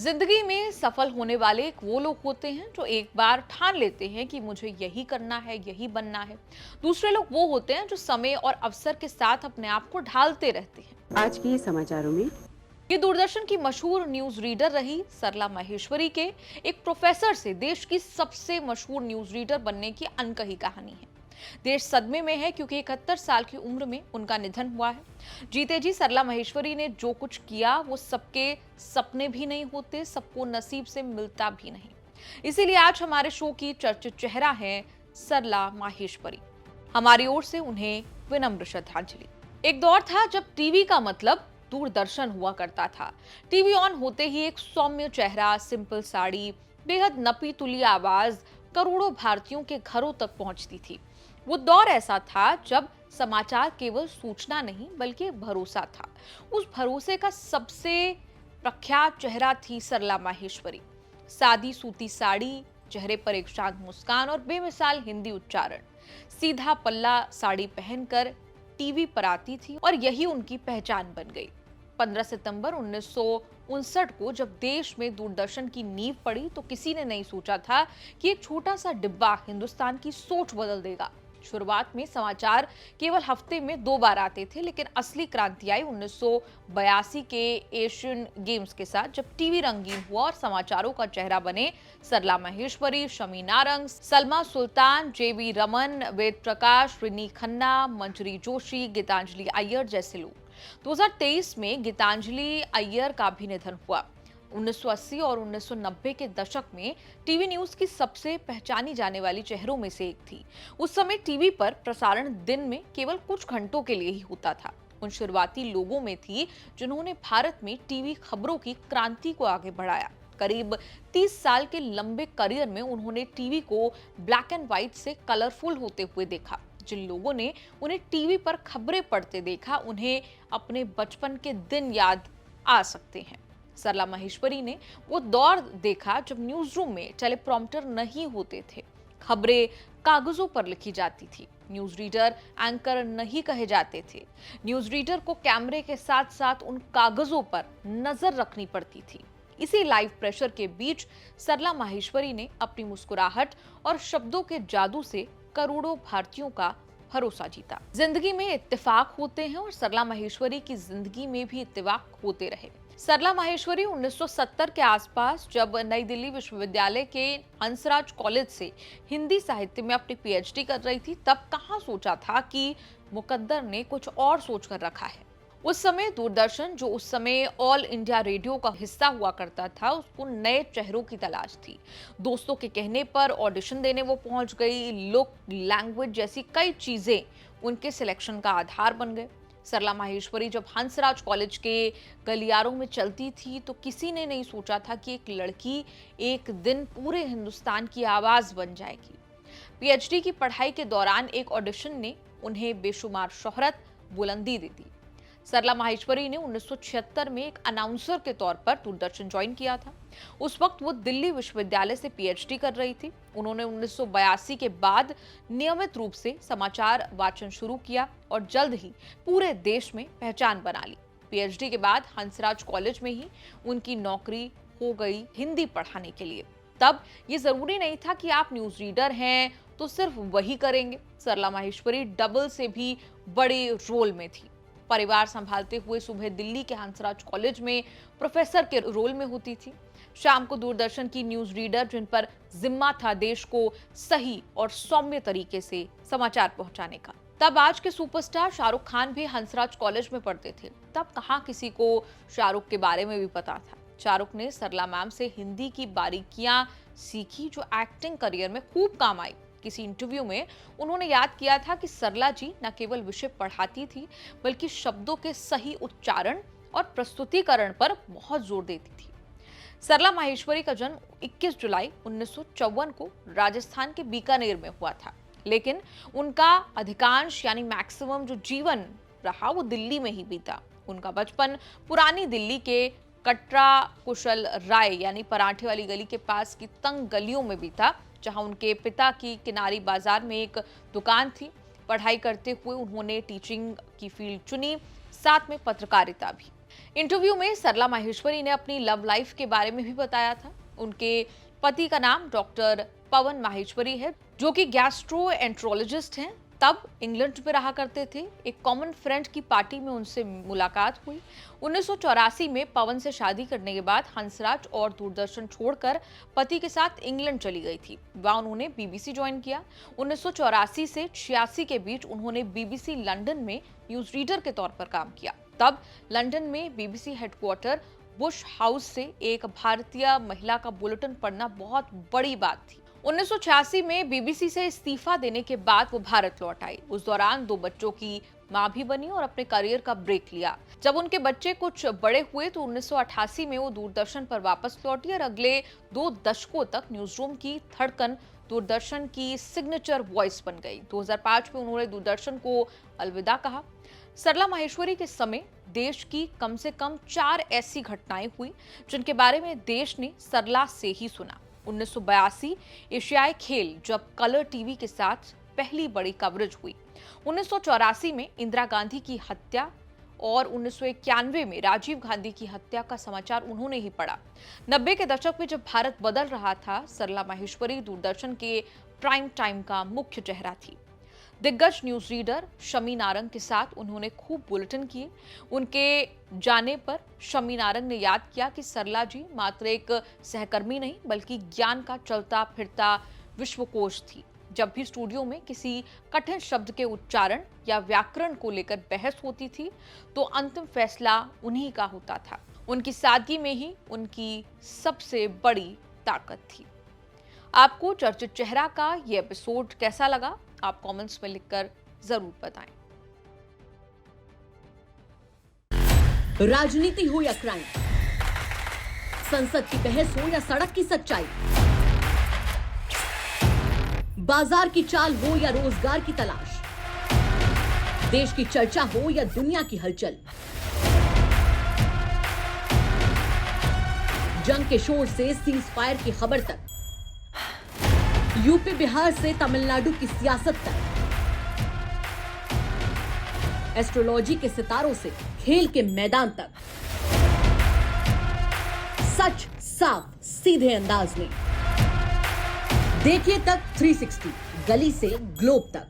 जिंदगी में सफल होने वाले वो लोग होते हैं जो एक बार ठान लेते हैं कि मुझे यही करना है, यही बनना है। दूसरे लोग वो होते हैं जो समय और अवसर के साथ अपने आप को ढालते रहते हैं। आज के समाचारों में ये दूरदर्शन की मशहूर न्यूज रीडर रही सरला माहेश्वरी के एक प्रोफेसर से देश की सबसे मशहूर न्यूज रीडर बनने की अनकही कहानी है। देश सदमे में है क्योंकि 71 साल की उम्र में उनका निधन हुआ है। जीते जी सरला माहेश्वरी ने जो कुछ किया वो सबके सपने भी नहीं होते, सबको नसीब से मिलता भी नहीं। इसीलिए आज हमारे शो की चर्चित चेहरा है सरला माहेश्वरी। हमारी ओर से उन्हें विनम्र श्रद्धांजलि। एक दौर था जब टीवी का मतलब दूरदर्शन हुआ करता था। टीवी ऑन होते ही एक सौम्य चेहरा, सिंपल साड़ी, बेहद नपी तुली आवाज करोड़ों भारतीयों के घरों तक पहुंचती थी। वो दौर ऐसा था जब समाचार केवल सूचना नहीं बल्कि भरोसा था। उस भरोसे का सबसे प्रख्यात चेहरा थी सरला माहेश्वरी। सादी सूती साड़ी, चेहरे पर एक शांत मुस्कान और बेमिसाल हिंदी उच्चारण। सीधा पल्ला साड़ी पहनकर टीवी पर आती थी और यही उनकी पहचान बन गई। 15 सितंबर 1959 को जब देश में दूरदर्शन की नींव पड़ी तो किसी ने नहीं सोचा था कि एक छोटा सा डिब्बा हिंदुस्तान की सोच बदल देगा। शुरुआत में समाचार केवल हफ्ते में 2 बार आते थे, लेकिन असली क्रांति आई 1982 के एशियन गेम्स के साथ, जब टीवी रंगीन हुआ और समाचारों का चेहरा बने सरला माहेश्वरी, शमी नारंग, सलमा सुल्तान, जेवी रमन, वेद प्रकाश, रिनी खन्ना, मंजरी जोशी, गीतांजलि अय्यर जैसे लोग। 2023 में गीतांजलि अय्यर का भी निधन हुआ। 1980 और 1990 के दशक में टीवी न्यूज की सबसे पहचानी जाने वाली चेहरों में से एक थी। उस समय टीवी पर प्रसारण दिन में केवल कुछ घंटों के लिए ही होता था। उन शुरुआती लोगों में थी जिन्होंने भारत में टीवी खबरों की क्रांति को आगे बढ़ाया। करीब 30 साल के लंबे करियर में उन्होंने टीवी को ब्लैक एंड व्हाइट से कलरफुल होते हुए देखा। जिन लोगों ने उन्हें टीवी पर खबरें पढ़ते देखा, उन्हें अपने बचपन के दिन याद आ सकते हैं। सरला माहेश्वरी ने वो दौर देखा जब न्यूज रूम में टेलीप्रॉम्प्टर नहीं होते थे। खबरें कागजों पर लिखी जाती थी। न्यूज रीडर एंकर नहीं कहे जाते थे। न्यूज रीडर को कैमरे के साथ साथ उन कागजों पर नजर रखनी पड़ती थी। इसी लाइव प्रेशर के बीच सरला माहेश्वरी ने अपनी मुस्कुराहट और शब्दों के जादू से करोड़ों भारतीयों का भरोसा जीता। जिंदगी में इत्तेफाक होते हैं और सरला माहेश्वरी की जिंदगी में भी इत्तेफाक होते रहे। सरला माहेश्वरी 1970 के आसपास जब नई दिल्ली विश्वविद्यालय के हंसराज कॉलेज से हिंदी साहित्य में अपनी पीएचडी कर रही थी, तब कहां सोचा था कि मुकद्दर ने कुछ और सोच कर रखा है। उस समय दूरदर्शन, जो उस समय ऑल इंडिया रेडियो का हिस्सा हुआ करता था, उसको नए चेहरों की तलाश थी। दोस्तों के कहने पर ऑडिशन देने वो पहुंच गई। लुक, लैंग्वेज जैसी कई चीजें उनके सिलेक्शन का आधार बन गए। सरला माहेश्वरी जब हंसराज कॉलेज के गलियारों में चलती थी तो किसी ने नहीं सोचा था कि एक लड़की एक दिन पूरे हिंदुस्तान की आवाज बन जाएगी। पीएचडी की पढ़ाई के दौरान एक ऑडिशन ने उन्हें बेशुमार शोहरत, बुलंदी दी थी। सरला माहेश्वरी ने 1976 में एक अनाउंसर के तौर पर दूरदर्शन ज्वाइन किया था। उस वक्त वो दिल्ली विश्वविद्यालय से पीएचडी कर रही थी। उन्होंने 1982 के बाद नियमित रूप से समाचार वाचन शुरू किया और जल्द ही पूरे देश में पहचान बना ली। पीएचडी के बाद हंसराज कॉलेज में ही उनकी नौकरी हो गई हिंदी पढ़ाने के लिए। तब ये जरूरी नहीं था कि आप न्यूज रीडर हैं तो सिर्फ वही करेंगे। सरला माहेश्वरी डबल से भी बड़े रोल में थी। परिवार संभालते हुए सुबह दिल्ली के हंसराज कॉलेज में प्रोफेसर के रोल में होती थी। शाम को दूरदर्शन की न्यूज रीडर, जिन पर जिम्मा था देश को सही और सौम्य तरीके से समाचार पहुंचाने का। तब आज के सुपरस्टार शाहरुख खान भी हंसराज कॉलेज में पढ़ते थे। तब कहां किसी को शाहरुख के बारे में भी पता था। शाहरुख ने सरला मैम से हिंदी की बारीकियां सीखी जो एक्टिंग करियर में खूब काम आई। किसी इंटरव्यू में उन्होंने याद किया था कि सरला जी न केवल विषय पढ़ाती थी बल्कि शब्दों के सही उच्चारण और प्रस्तुतिकरण पर बहुत जोर देती थी। सरला माहेश्वरी का जन्म 21 जुलाई 1954 को राजस्थान के बीकानेर में हुआ था, लेकिन उनका अधिकांश यानी मैक्सिमम जो जीवन रहा वो दिल्ली में ही बीता। उनका बचपन पुरानी दिल्ली के कटरा कुशल राय यानी पराठे वाली गली के पास की तंग गलियों में बीता, जहां उनके पिता की किनारी बाजार में एक दुकान थी। पढ़ाई करते हुए उन्होंने टीचिंग की फील्ड चुनी, साथ में पत्रकारिता भी। इंटरव्यू में सरला माहेश्वरी ने अपनी लव लाइफ के बारे में भी बताया था। उनके पति का नाम डॉक्टर पवन माहेश्वरी है, जो कि गैस्ट्रोएंट्रोलॉजिस्ट हैं। तब इंग्लैंड में रहा करते थे। एक कॉमन फ्रेंड की पार्टी में उनसे मुलाकात हुई। 1984 में पवन से शादी करने के बाद हंसराज और दूरदर्शन छोड़कर पति के साथ इंग्लैंड चली गई थी। वहां उन्होंने बीबीसी ज्वाइन किया। 1984 से 86 के बीच उन्होंने बीबीसी लंदन में न्यूज रीडर के तौर पर काम किया। तब लंदन में बीबीसी हेडक्वार्टर बुश हाउस से एक भारतीय महिला का बुलेटिन पढ़ना बहुत बड़ी बात थी। 1986 में बीबीसी से इस्तीफा देने के बाद वो भारत लौट आई। उस दौरान 2 बच्चों की मां भी बनी और अपने करियर का ब्रेक लिया। जब उनके बच्चे कुछ बड़े हुए तो 1988 में वो दूरदर्शन पर वापस लौटी और अगले 2 दशकों तक न्यूज रूम की धड़कन, दूरदर्शन की सिग्नेचर वॉइस बन गई। 2005 में उन्होंने दूरदर्शन को अलविदा कहा। सरला माहेश्वरी के समय देश की कम से कम 4 ऐसी घटनाएं हुई जिनके बारे में देश ने सरला से ही सुना। 1982 एशियाई खेल, जब कलर टीवी के साथ पहली बड़ी कवरेज हुई। 1984 में इंदिरा गांधी की हत्या और 1991 में राजीव गांधी की हत्या का समाचार उन्होंने ही पढ़ा। 90 के दशक में जब भारत बदल रहा था, सरला माहेश्वरी दूरदर्शन के प्राइम टाइम का मुख्य चेहरा थी। दिग्गज न्यूज रीडर शमी नारंग के साथ उन्होंने खूब बुलेटिन किए। उनके जाने पर शमी नारंग ने याद किया कि सरला जी मात्र एक सहकर्मी नहीं बल्कि ज्ञान का चलता फिरता विश्वकोश थी। जब भी स्टूडियो में किसी कठिन शब्द के उच्चारण या व्याकरण को लेकर बहस होती थी तो अंतिम फैसला उन्हीं का होता था। उनकी सादगी में ही उनकी सबसे बड़ी ताकत थी। आपको चर्चित चेहरा का ये एपिसोड कैसा लगा? आप कमेंट्स में लिखकर जरूर बताएं। राजनीति हो या क्राइम, संसद की बहस हो या सड़क की सच्चाई, बाजार की चाल हो या रोजगार की तलाश, देश की चर्चा हो या दुनिया की हलचल, जंग के शोर से सीज फायर की खबर तक, यूपी बिहार से तमिलनाडु की सियासत तक, एस्ट्रोलॉजी के सितारों से खेल के मैदान तक, सच साफ सीधे अंदाज में। देखिए तक 360, गली से ग्लोब तक।